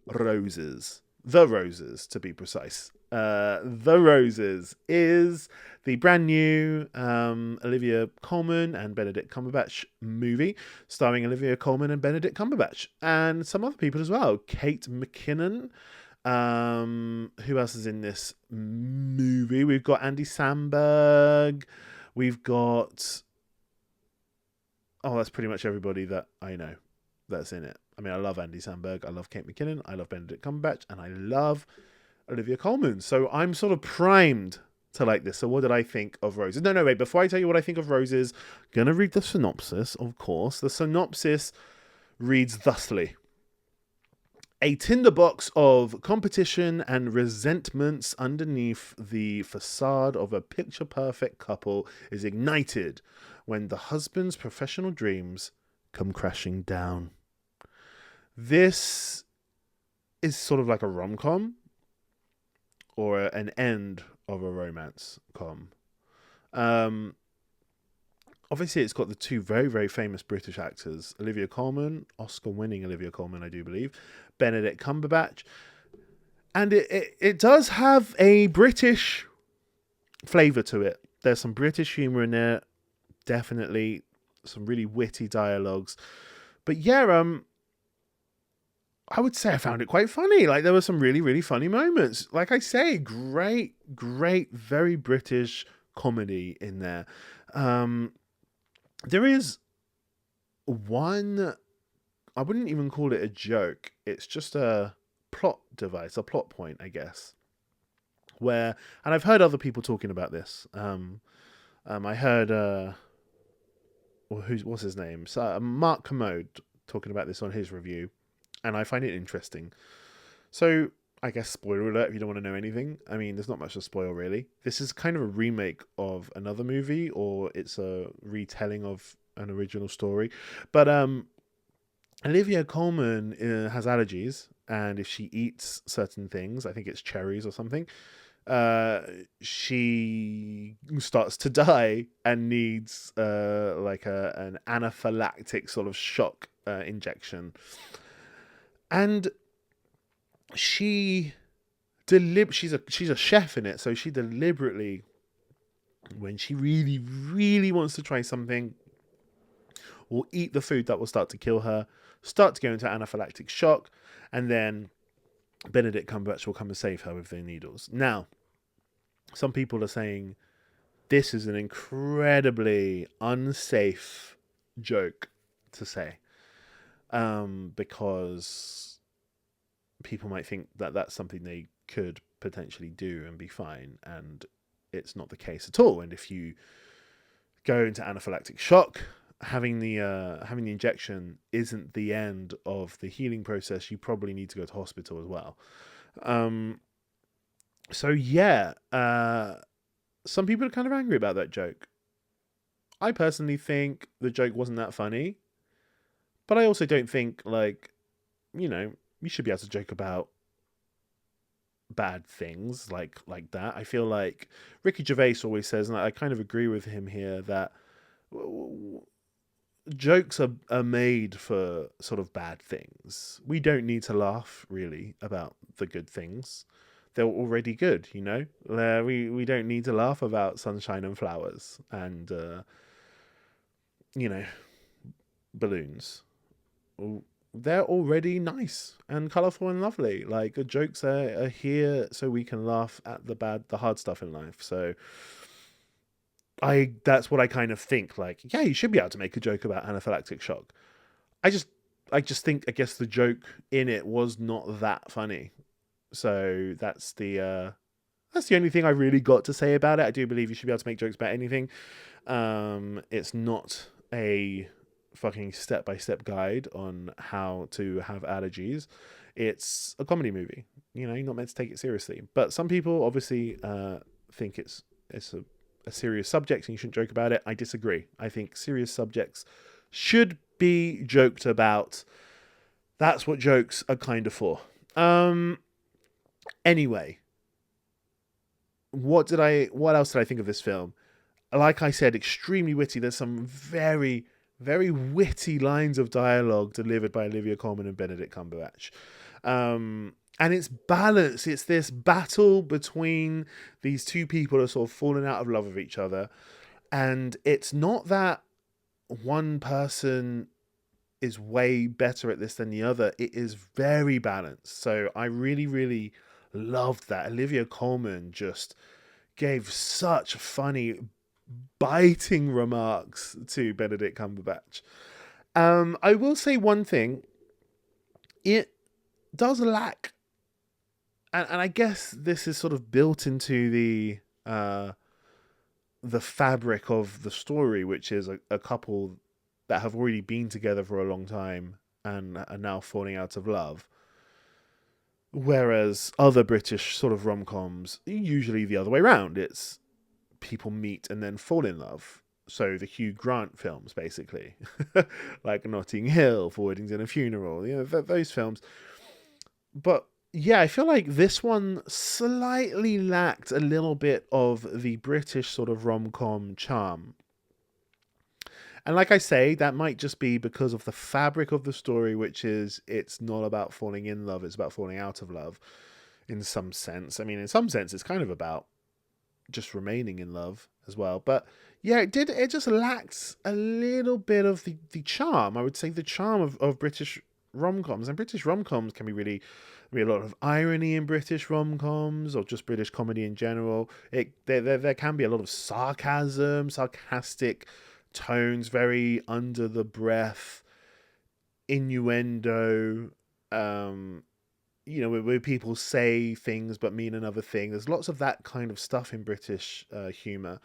Roses. The Roses, to be precise. The Roses is the brand new Olivia Colman and Benedict Cumberbatch movie, starring Olivia Colman and Benedict Cumberbatch, and some other people as well. Kate McKinnon. Who else is in this movie? We've got Andy Samberg. We've got... Oh, that's pretty much everybody that I know that's in it. I mean, I love Andy Samberg, I love Kate McKinnon, I love Benedict Cumberbatch, and I love Olivia Colman. So I'm sort of primed to like this. So what did I think of Roses? No, wait. Before I tell you what I think of Roses, I'm going to read the synopsis, of course. The synopsis reads thusly. A tinderbox of competition and resentments underneath the facade of a picture-perfect couple is ignited when the husband's professional dreams come crashing down. This is sort of like a rom-com or an end of a romance com. Obviously, it's got the two very, very famous British actors, Olivia Colman, Oscar-winning Olivia Colman, I do believe, Benedict Cumberbatch. And it does have a British flavour to it. There's some British humour in there, definitely. Some really witty dialogues. But yeah, I would say I found it quite funny. Like, there were some really, really funny moments. Like I say, great, very British comedy in there. There is one, I wouldn't even call it a joke. It's just a plot device, a plot point, I guess. Where, and I've heard other people talking about this. I heard, what's his name? So, Mark Commode talking about this on his review. And I find it interesting. So, I guess spoiler alert if you don't want to know anything. I mean, there's not much to spoil, really. This is kind of a remake of another movie, or it's a retelling of an original story. But Olivia Colman has allergies, and if she eats certain things, I think it's cherries or something, she starts to die and needs like an anaphylactic sort of shock injection. And she's a chef in it, so she deliberately, when she really, really wants to try something, will eat the food that will start to kill her, start to go into anaphylactic shock, and then Benedict Cumberbatch will come and save her with their needles. Now, some people are saying this is an incredibly unsafe joke to say. Because people might think that that's something they could potentially do and be fine, and it's not the case at all. And if you go into anaphylactic shock, having the injection isn't the end of the healing process. You probably need to go to hospital as well. So yeah, some people are kind of angry about that joke. I personally think the joke wasn't that funny. But I also don't think, like, you should be able to joke about bad things like that. I feel like Ricky Gervais always says, and I kind of agree with him here, that jokes are made for sort of bad things. We don't need to laugh, really, about the good things. They're already good, We don't need to laugh about sunshine and flowers and, balloons. They're already nice and colourful and lovely. Like, the jokes are here so we can laugh at the hard stuff in life. So that's what I kind of think. Like, yeah, you should be able to make a joke about anaphylactic shock. I just think, I guess the joke in it was not that funny. So that's the only thing I really got to say about it. I do believe you should be able to make jokes about anything. It's not a fucking step-by-step guide on how to have allergies. It's a comedy movie. You're not meant to take it seriously. But some people obviously think it's a serious subject and you shouldn't joke about it. I disagree. I think serious subjects should be joked about. That's what jokes are kind of for. Anyway, what else did I think of this film? Like I said, extremely witty. There's some very, very witty lines of dialogue delivered by Olivia Colman and Benedict Cumberbatch. And it's balanced. It's this battle between these two people who are sort of falling out of love with each other. And it's not that one person is way better at this than the other. It is very balanced. So I really, really loved that. Olivia Colman just gave such funny, biting remarks to Benedict Cumberbatch. I will say one thing. It does lack, and I guess this is sort of built into the fabric of the story, which is a couple that have already been together for a long time and are now falling out of love. Whereas other British sort of rom-coms, usually the other way around. It's people meet and then fall in love. So the Hugh Grant films, basically, like Notting Hill, For Weddings and a Funeral, those films. But yeah, I feel like this one slightly lacked a little bit of the British sort of rom-com charm. And like I say, that might just be because of the fabric of the story, which is it's not about falling in love, it's about falling out of love in some sense. I mean, in some sense, it's kind of about just remaining in love as well. But yeah, it just lacks a little bit of the charm. I would say the charm of British rom-coms. And British rom-coms can be a lot of irony in British rom-coms, or just British comedy in general. There can be a lot of sarcasm, sarcastic tones, very under the breath innuendo, where people say things but mean another thing. There's lots of that kind of stuff in British humor,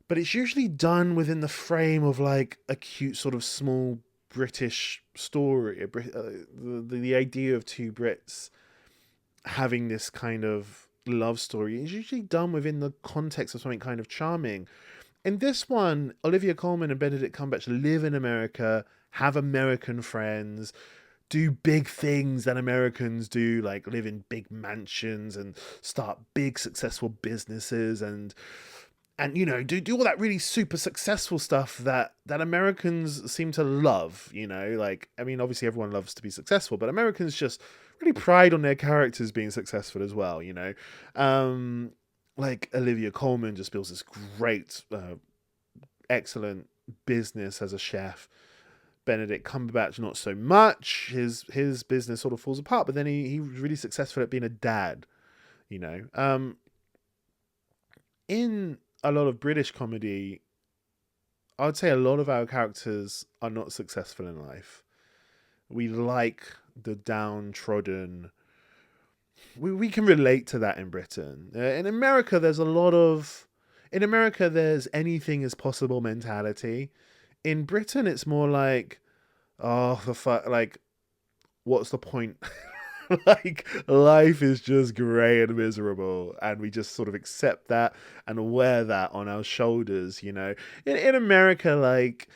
but it's usually done within the frame of like a cute sort of small British story. The idea of two Brits having this kind of love story is usually done within the context of something kind of charming. In this one, Olivia Colman and Benedict Cumberbatch live in America, have American friends, do big things that Americans do, like live in big mansions and start big successful businesses and do all that really super successful stuff that Americans seem to love, like, I mean, obviously everyone loves to be successful, but Americans just really pride on their characters being successful as well, like Olivia Colman just builds this great, excellent business as a chef. Benedict Cumberbatch, not so much. His business sort of falls apart, but then he was really successful at being a dad, In a lot of British comedy, I would say a lot of our characters are not successful in life. We like the downtrodden. We can relate to that in Britain. In America, there's anything is possible mentality. In Britain, it's more like, oh, the fuck, like, what's the point? Like, life is just grey and miserable, and we just sort of accept that and wear that on our shoulders, In America, like,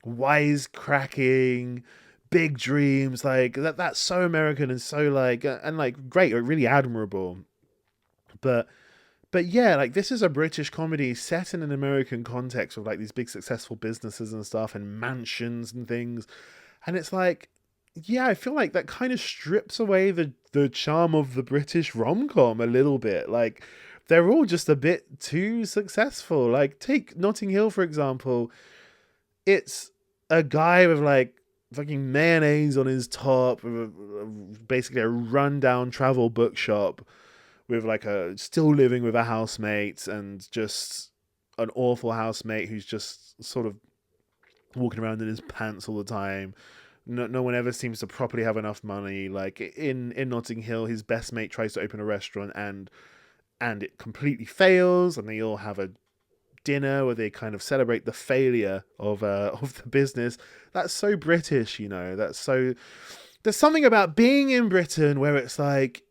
wisecracking, big dreams, like, that's so American and so, like, and, like, great, really admirable. But yeah, like, this is a British comedy set in an American context with, like, these big successful businesses and stuff and mansions and things. And it's like, yeah, I feel like that kind of strips away the charm of the British rom-com a little bit. Like, they're all just a bit too successful. Like, take Notting Hill, for example. It's a guy with, like, fucking mayonnaise on his top, with basically a rundown travel bookshop, with like still living with a housemate, and just an awful housemate who's just sort of walking around in his pants all the time. No one ever seems to properly have enough money. Like in Notting Hill, his best mate tries to open a restaurant and it completely fails, and they all have a dinner where they kind of celebrate the failure of the business. That's so British, That's so. There's something about being in Britain where it's like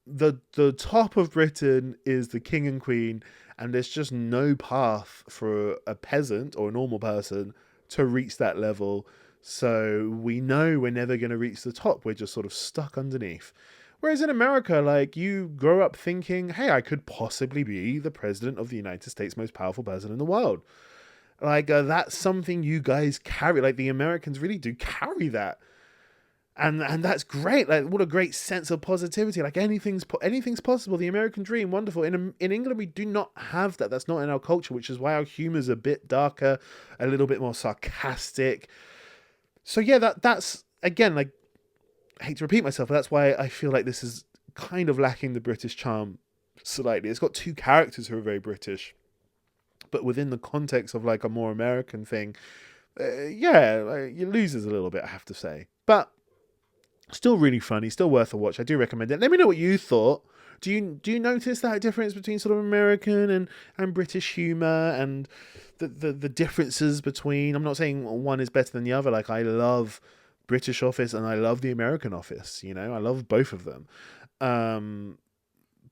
the top of Britain is the king and queen, and there's just no path for a peasant or a normal person to reach that level. So we know we're never going to reach the top. We're just sort of stuck underneath. Whereas in America, like, you grow up thinking, hey, I could possibly be the president of the United States, most powerful person in the world. Like, that's something you guys carry. Like, the Americans really do carry that. and that's great. Like, what a great sense of positivity. Like, anything's possible. The American dream, wonderful. In England, we do not have that. That's not in our culture, which is why our humor's a bit darker, a little bit more sarcastic. So yeah, that's again, like, I hate to repeat myself, but that's why I feel like this is kind of lacking the British charm slightly. It's got two characters who are very British, but within the context of like a more American thing, yeah, like, it loses a little bit, I have to say. But still really funny, still worth a watch. I do recommend it. Let me know what you thought. Do you notice that difference between sort of American and British humor, and the differences between? I'm not saying one is better than the other. Like, I love British Office and I love the American Office. You know, I love both of them.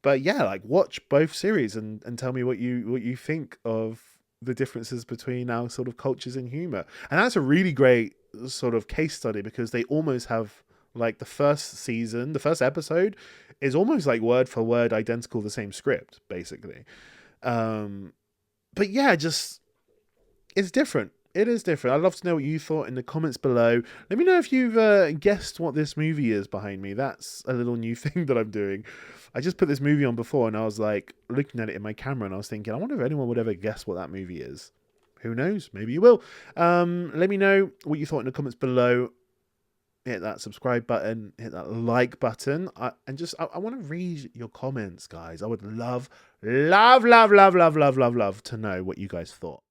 But yeah, like, watch both series and tell me what you think of the differences between our sort of cultures and humor. And that's a really great sort of case study, because they almost have, like, the first episode is almost like word for word identical, the same script, basically. But yeah, just, it's different. It is different. I'd love to know what you thought in the comments below. Let me know if you've guessed what this movie is behind me. That's a little new thing that I'm doing. I just put this movie on before, and I was like looking at it in my camera, and I was thinking, I wonder if anyone would ever guess what that movie is. Who knows? Maybe you will. Let me know what you thought in the comments below. Hit that subscribe button, hit that like button, I want to read your comments, guys. I would love to know what you guys thought.